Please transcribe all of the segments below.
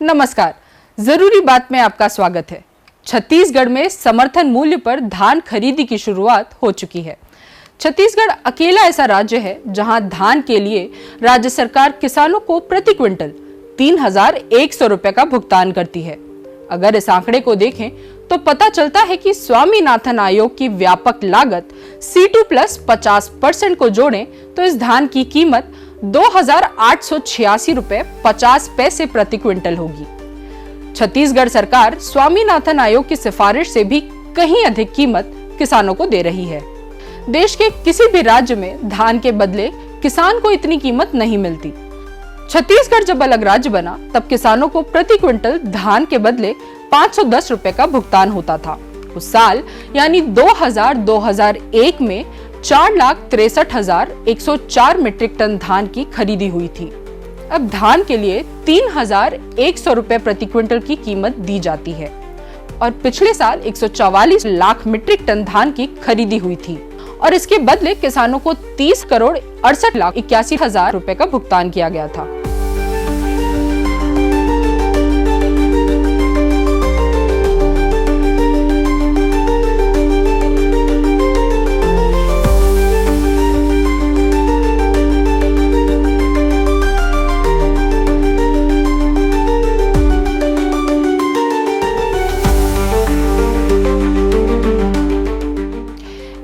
नमस्कार, जरूरी बात में आपका स्वागत है। छत्तीसगढ़ में समर्थन मूल्य पर धान खरीदी की शुरुआत हो चुकी है। छत्तीसगढ़ अकेला ऐसा राज्य है जहां धान के लिए राज्य सरकार किसानों को प्रति क्विंटल 3,100 रुपए का भुगतान करती है। अगर इस आंकड़े को देखें तो पता चलता है कि स्वामीनाथन आयोग की व्यापक लागत C2 प्लस 50% को जोड़ें तो इस धान की कीमत 2,886 रुपए 50 पैसे प्रति क्विंटल होगी। छत्तीसगढ़ सरकार स्वामीनाथन आयोग की सिफारिश से भी कहीं अधिक कीमत किसानों को दे रही है। देश के किसी भी राज्य में धान के बदले किसान को इतनी कीमत नहीं मिलती। छत्तीसगढ़ जब अलग राज्य बना तब किसानों को प्रति क्विंटल धान के बदले 510 रुपए का भुगतान होता था। उस साल यानी 2001 में 4,63,104 मीट्रिक टन धान की खरीदी हुई थी। अब धान के लिए 3,100 रुपए प्रति क्विंटल की कीमत दी जाती है और पिछले साल 144 लाख मीट्रिक टन धान की खरीदी हुई थी और इसके बदले किसानों को 30,68,81,000 रुपए का भुगतान किया गया था।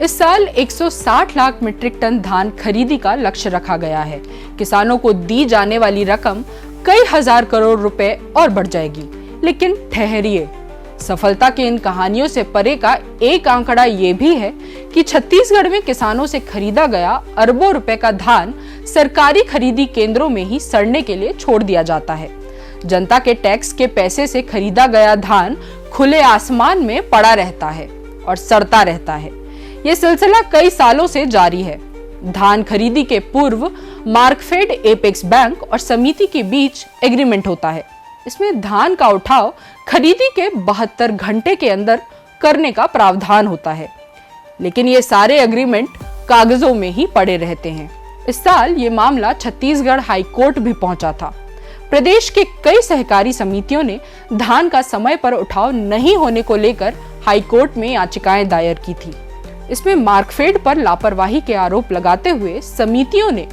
इस साल 160 लाख मीट्रिक टन धान खरीदी का लक्ष्य रखा गया है। किसानों को दी जाने वाली रकम कई हजार करोड़ रुपए और बढ़ जाएगी। लेकिन ठहरिए, सफलता की इन कहानियों से परे का एक आंकड़ा ये भी है कि छत्तीसगढ़ में किसानों से खरीदा गया अरबों रुपए का धान सरकारी खरीदी केंद्रों में ही सड़ने के लिए छोड़ दिया जाता है। जनता के टैक्स के पैसे से खरीदा गया धान खुले आसमान में पड़ा रहता है और सड़ता रहता है। ये सिलसिला कई सालों से जारी है। धान खरीदी के पूर्व मार्कफेड, एपेक्स बैंक और समिति के बीच एग्रीमेंट होता है। इसमें धान का उठाव खरीदी के 72 घंटे के अंदर करने का प्रावधान होता है, लेकिन ये सारे एग्रीमेंट कागजों में ही पड़े रहते हैं। इस साल ये मामला छत्तीसगढ़ हाई कोर्ट भी पहुंचा था। प्रदेश के कई सहकारी समितियों ने धान का समय पर उठाव नहीं होने को लेकर हाई कोर्ट में याचिकाएं दायर की थी। इसमें मार्कफेड पर लापरवाही के आरोप लगाते हुए समितियों ने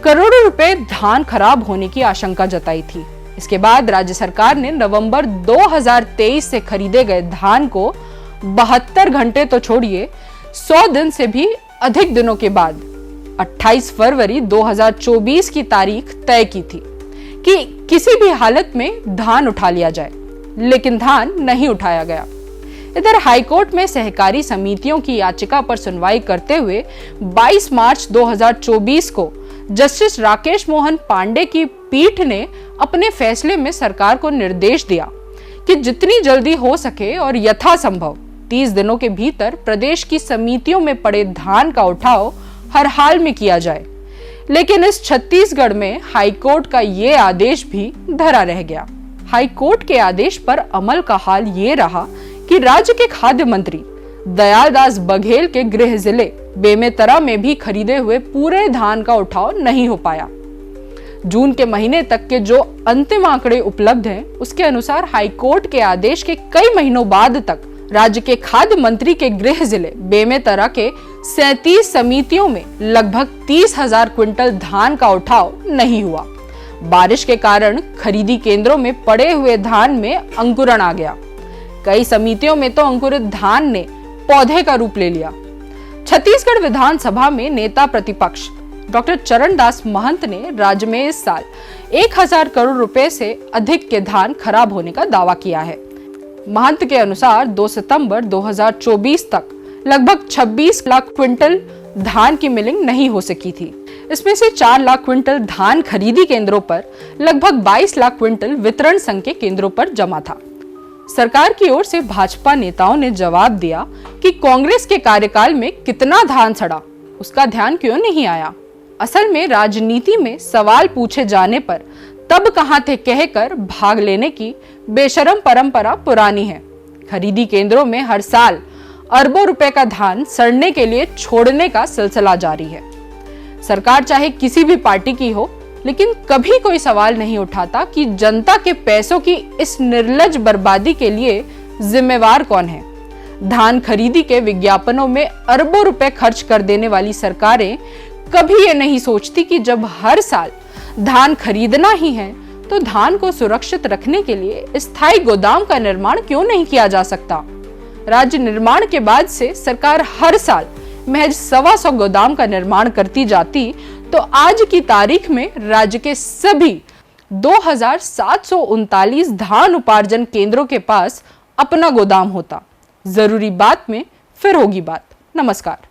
करोड़ों रुपए धान खराब होने की आशंका जताई थी। इसके बाद राज्य सरकार ने नवंबर 2023 से खरीदे गए धान को 72 घंटे तो छोड़िए 100 दिन से भी अधिक दिनों के बाद 28 फरवरी 2024 की तारीख तय की थी कि किसी भी हालत में धान उठा लिया जाए, लेकिन धान नहीं उठाया गया। इधर हाईकोर्ट में सहकारी समितियों की याचिका पर सुनवाई करते हुए 22 मार्च 2024 को जस्टिस राकेश मोहन पांडे की पीठ ने अपने फैसले में सरकार को निर्देश दिया कि जितनी जल्दी हो सके और यथासंभव 30 दिनों के भीतर प्रदेश की समितियों में पड़े धान का उठाव हर हाल में किया जाए। लेकिन इस छत्तीसगढ़ में हाईकोर्ट का ये आदेश भी धरा रह गया। हाईकोर्ट के आदेश पर अमल का हाल ये रहा कि राज्य के खाद्य मंत्री दयालदास बघेल के गृह जिले बेमेतरा में भी खरीदे हुए पूरे धान का उठाव नहीं हो पाया। जून के महीने तक के जो अंतिम आंकड़े उपलब्ध हैं, उसके अनुसार हाईकोर्ट के आदेश के कई महीनों बाद तक राज्य के खाद्य मंत्री के गृह जिले बेमेतरा के 37 समितियों में लगभग 30,000 क्विंटल धान का उठाव नहीं हुआ। बारिश के कारण खरीदी केंद्रों में पड़े हुए धान में अंकुरण आ गया। कई समितियों में तो अंकुरित धान ने पौधे का रूप ले लिया। छत्तीसगढ़ विधानसभा में नेता प्रतिपक्ष डॉक्टर चरणदास महंत ने राज्य में इस साल 1,000 करोड़ रुपए से अधिक के धान खराब होने का दावा किया है। महंत के अनुसार 2 सितंबर 2024 तक लगभग 26 लाख क्विंटल धान की मिलिंग नहीं हो सकी थी। इसमें से 4 लाख क्विंटल धान खरीदी केंद्रों पर, लगभग 22 लाख क्विंटल वितरण संघ के केंद्रों पर जमा था। सरकार की ओर से भाजपा नेताओं ने जवाब दिया कि कांग्रेस के कार्यकाल में कितना धान सड़ा, उसका ध्यान क्यों नहीं आया। असल में राजनीति में सवाल पूछे जाने पर तब कहां थे कहकर भाग लेने की बेशरम परंपरा पुरानी है। खरीदी केंद्रों में हर साल अरबों रुपए का धान सड़ने के लिए छोड़ने का सिलसिला जारी है। सरकार चाहे किसी भी पार्टी की हो, लेकिन कभी कोई सवाल नहीं उठाता कि जनता के पैसों की इस निर्लज बर्बादी के लिए जिम्मेवार कौन है। धान खरीदी के विज्ञापनों में अरबों रुपए खर्च कर देने वाली सरकारें कभी ये नहीं सोचती कि जब हर साल धान खरीदना ही है तो धान को सुरक्षित रखने के लिए स्थायी गोदाम का निर्माण क्यों नहीं किया जा सकता। राज्य निर्माण के बाद से सरकार हर साल महज 125 गोदाम का निर्माण करती जाती तो आज की तारीख में राज्य के सभी 2739 धान उपार्जन केंद्रों के पास अपना गोदाम होता। जरूरी बात में फिर होगी बात। नमस्कार।